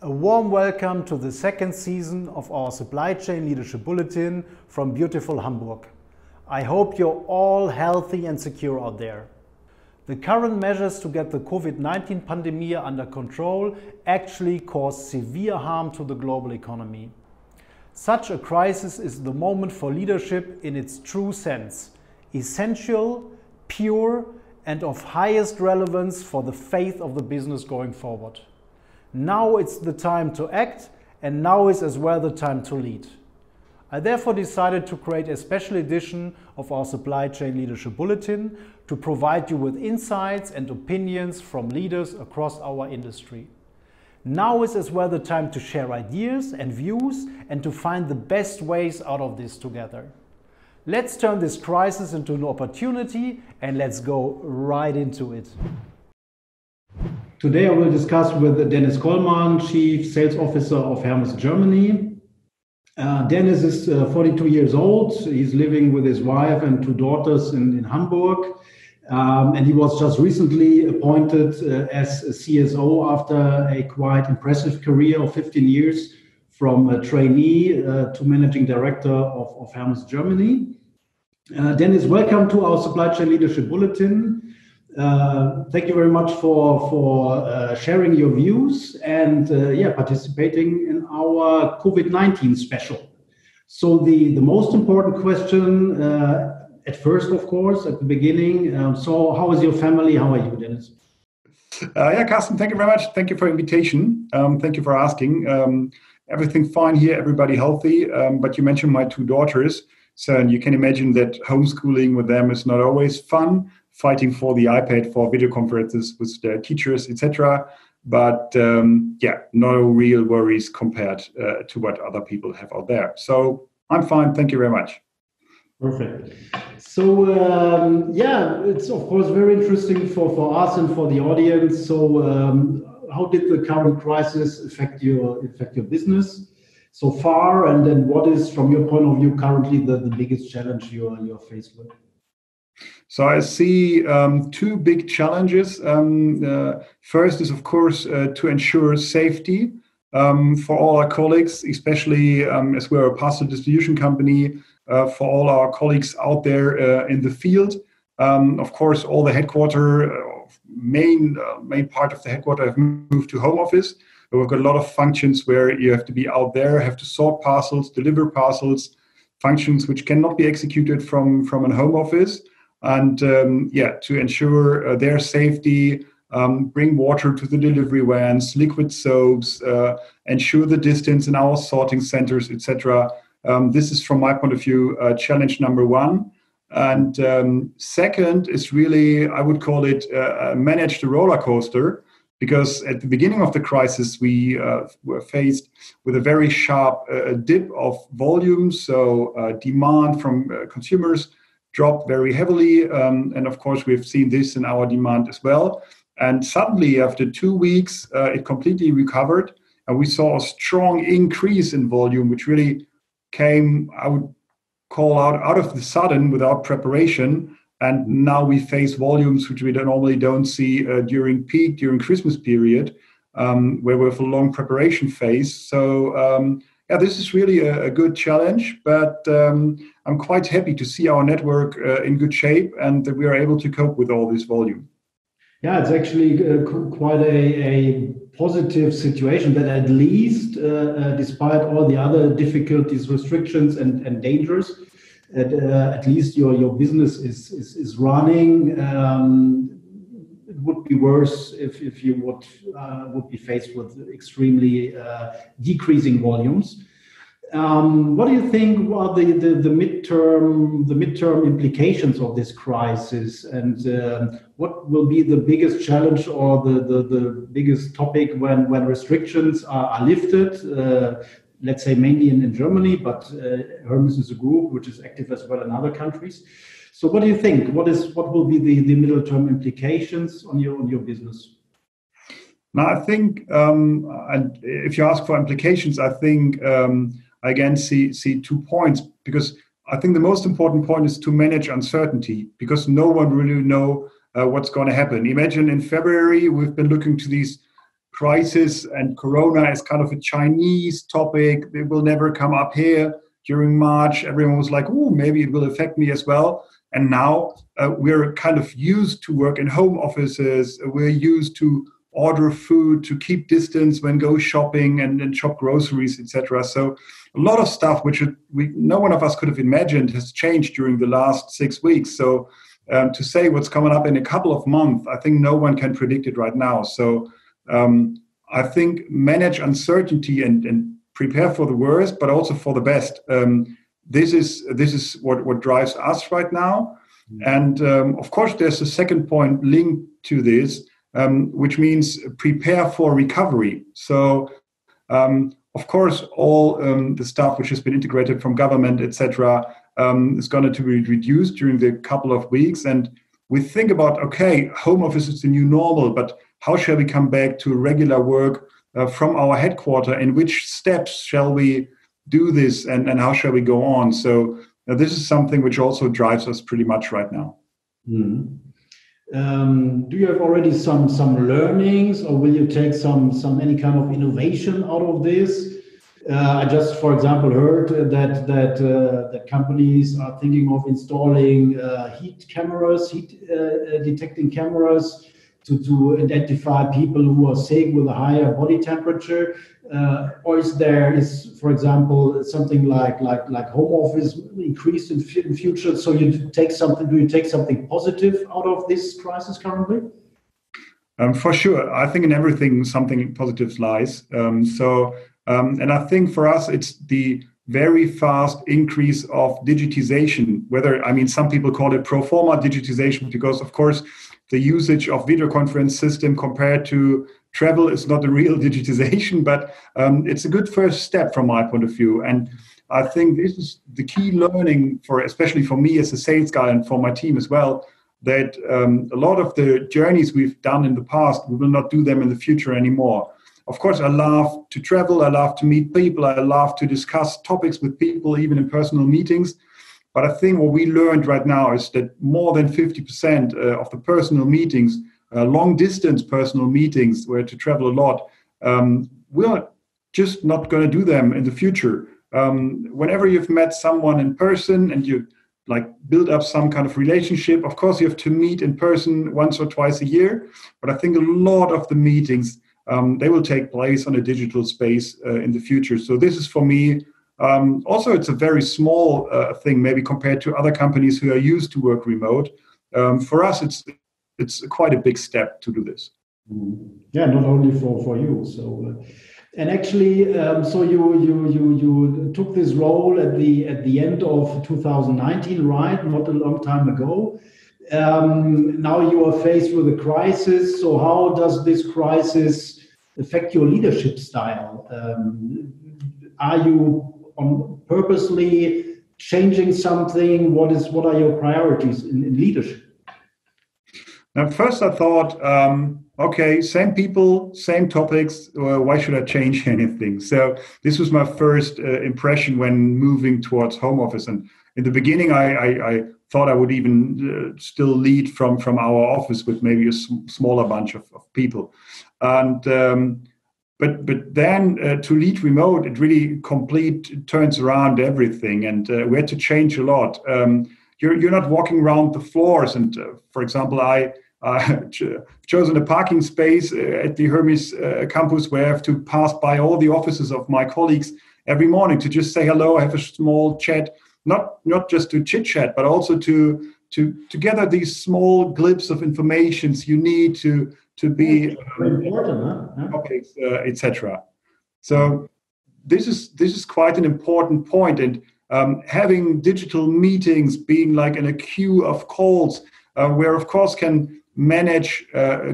A warm welcome to the second season of our Supply Chain Leadership Bulletin from beautiful Hamburg. I hope you're all healthy and secure out there. The current measures to get the Covid19 pandemia under control actually cause severe harm to the global economy. Such a crisis is the moment for leadership in its true sense, essential, pure, and of highest relevance for the faith of the business going forward. Now it's the time to act, and now is as well the time to lead. I therefore decided to create a special edition of our Supply Chain Leadership Bulletin to provide you with insights and opinions from leaders across our industry. Now is as well the time to share ideas and views and to find the best ways out of this together. Let's turn this crisis into an opportunity and let's go right into it. Today I will discuss with Dennis Kollmann, Chief Sales Officer of Hermes Germany. Dennis is 42 years old. He's living with his wife and two daughters in Hamburg. And he was just recently appointed as a CSO after a quite impressive career of 15 years from a trainee to managing director of Hermes Germany. Dennis, welcome to our Supply Chain Leadership Bulletin. Thank you very much for sharing your views and participating in our COVID-19 special. So the most important question at first, of course, at the beginning. So how is your family? How are you, Dennis? Carsten, thank you very much. Thank you for the invitation. Thank you for asking. Everything fine here, everybody healthy. But you mentioned my two daughters. So you can imagine that homeschooling with them is not always fun. Fighting for the iPad for video conferences with their teachers, etc. But no real worries compared to what other people have out there. So I'm fine. Thank you very much. Perfect. So it's of course very interesting for us and for the audience. So how did the current crisis affect your business so far? And then what is, from your point of view, currently the biggest challenge you're faced with? So I see two big challenges. First is, of course, to ensure safety for all our colleagues, especially as we're a parcel distribution company, for all our colleagues out there in the field. Of course, all the main part of the headquarter have moved to home office. But we've got a lot of functions where you have to be out there, have to sort parcels, deliver parcels, functions which cannot be executed from a home office. And to ensure their safety, bring water to the delivery vans, liquid soaps, ensure the distance in our sorting centers, etc. This is, from my point of view, challenge number one. And second is really, I would call it, manage the roller coaster, because at the beginning of the crisis, we were faced with a very sharp dip of volume, so demand from consumers dropped very heavily. And of course, we've seen this in our demand as well. And suddenly, after 2 weeks, it completely recovered. And we saw a strong increase in volume, which really came, I would call out of the sudden without preparation. And now we face volumes which we normally don't see during Christmas period, where we have a long preparation phase. So this is really a good challenge, but I'm quite happy to see our network in good shape and that we are able to cope with all this volume. Yeah, it's actually quite a positive situation that at least, despite all the other difficulties, restrictions and dangers, at least your business is running. It would be worse if you would be faced with extremely decreasing volumes. What do you think are the midterm implications of this crisis, and what will be the biggest challenge or the biggest topic when restrictions are lifted? Let's say mainly in Germany, but Hermes is a group which is active as well in other countries. So what do you think? What will be the middle-term implications on your business? Now, I think, and if you ask for implications, I think I again see 2 points, because I think the most important point is to manage uncertainty, because no one really know what's going to happen. Imagine in February, we've been looking to these crisis and Corona is kind of a Chinese topic. It will never come up here. During March, everyone was like, oh, maybe it will affect me as well. And now we're kind of used to work in home offices. We're used to order food, to keep distance when go shopping and shop groceries, etc. So a lot of stuff which no one of us could have imagined has changed during the last 6 weeks. So to say what's coming up in a couple of months, I think no one can predict it right now. So I think manage uncertainty and prepare for the worst, but also for the best. This is what drives us right now. And of course, there's a second point linked to this, which means prepare for recovery. So, of course, all the stuff which has been integrated from government, etc., is going to be reduced during the couple of weeks. And we think about, okay, home office is the new normal, but how shall we come back to regular work from our headquarters? In which steps shall we do this, and how shall we go on? So this is something which also drives us pretty much right now. Mm-hmm. Do you have already some learnings, or will you take some any kind of innovation out of this? I just, for example, heard that companies are thinking of installing heat detecting cameras to identify people who are sick with a higher body temperature, or is for example something like home office increased in future? So do you take something positive out of this crisis currently? For sure, I think in everything something positive lies. And I think for us it's the very fast increase of digitization. Some people call it pro forma digitization because, of course, the usage of video conference system compared to travel is not a real digitization, but it's a good first step from my point of view. And I think this is the key learning especially for me as a sales guy and for my team as well, that a lot of the journeys we've done in the past, we will not do them in the future anymore. Of course, I love to travel. I love to meet people. I love to discuss topics with people, even in personal meetings. But I think what we learned right now is that more than 50% of the personal meetings, long distance personal meetings where to travel a lot, we're just not going to do them in the future. Whenever you've met someone in person and you build up some kind of relationship, of course you have to meet in person once or twice a year. But I think a lot of the meetings, they will take place on a digital space in the future. So this is for me. Also, it's a very small thing, maybe compared to other companies who are used to work remote. For us, it's quite a big step to do this. Yeah, not only for you. So, and actually, so you took this role at the end of 2019, right? Not a long time ago. Now you are faced with a crisis. So how does this crisis affect your leadership style? Are you purposely changing something? What are your priorities in leadership? Now, first I thought, okay, same people, same topics. Why should I change anything? So this was my first impression when moving towards home office. And in the beginning, I thought I would even still lead from our office with maybe a smaller bunch of people. And But then to lead remote, it really turns around everything, and we had to change a lot. You're not walking around the floors, and for example, I chosen a parking space at the Hermes campus where I have to pass by all the offices of my colleagues every morning to just say hello, have a small chat, not just to chit chat, but also to gather these small glimpses of information you need to be important, topics, etc. So this is quite an important point, and having digital meetings being like in a queue of calls, where of course can manage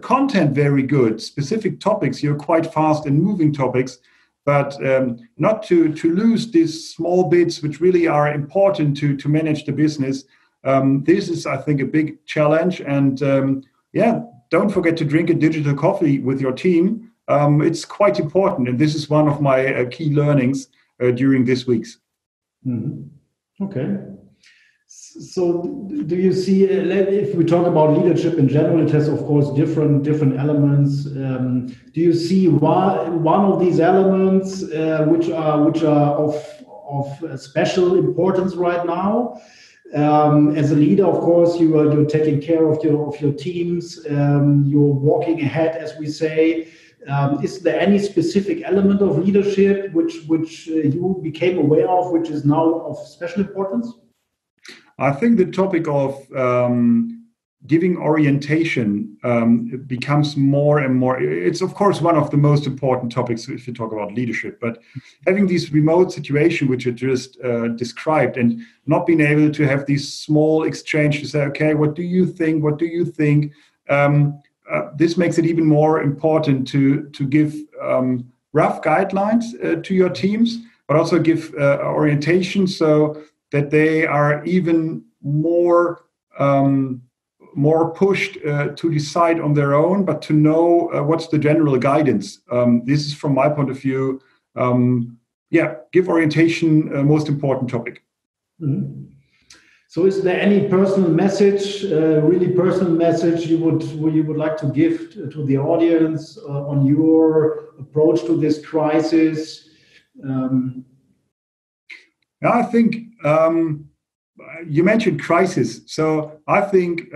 content very good, specific topics. You're quite fast in moving topics, but not to lose these small bits which really are important to manage the business. This is, I think, a big challenge, and don't forget to drink a digital coffee with your team. It's quite important, and this is one of my key learnings during these weeks. Mm-hmm. Okay. So do you see, if we talk about leadership in general, it has, of course, different elements. Do you see one of these elements which are of special importance right now? As a leader, of course, you're taking care of your teams. You're walking ahead, as we say. Is there any specific element of leadership which you became aware of, which is now of special importance? I think the topic of giving orientation becomes more and more. It's, of course, one of the most important topics if you talk about leadership. But having this remote situation, which you just described, and not being able to have these small exchange to say, okay, what do you think? What do you think? This makes it even more important to give rough guidelines to your teams, but also give orientation so that they are even more pushed to decide on their own, but to know what's the general guidance. This is, from my point of view, give orientation most important topic. Mm-hmm. So is there any personal message, really personal message you would like to give to the audience on your approach to this crisis? I think you mentioned crisis. So I think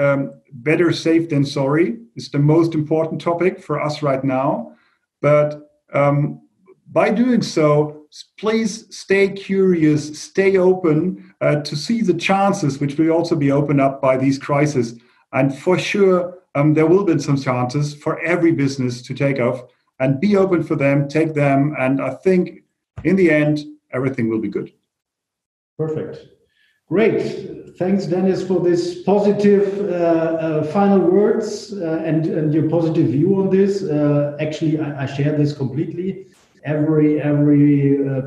better safe than sorry is the most important topic for us right now. But by doing so, please stay curious, stay open to see the chances, which will also be opened up by these crises. And for sure, there will be some chances for every business to take off, and be open for them, take them. And I think in the end, everything will be good. Perfect. Great. Thanks, Dennis, for this positive final words and your positive view on this. Actually, I share this completely. Every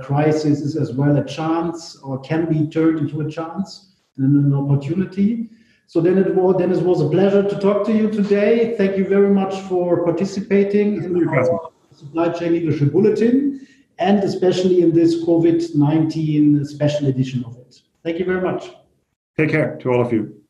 crisis is as well a chance, or can be turned into a chance and an opportunity. So Dennis, it was a pleasure to talk to you today. Thank you very much for participating in our Supply Chain Leadership Bulletin, and especially in this COVID-19 special edition of it. Thank you very much. Take care to all of you.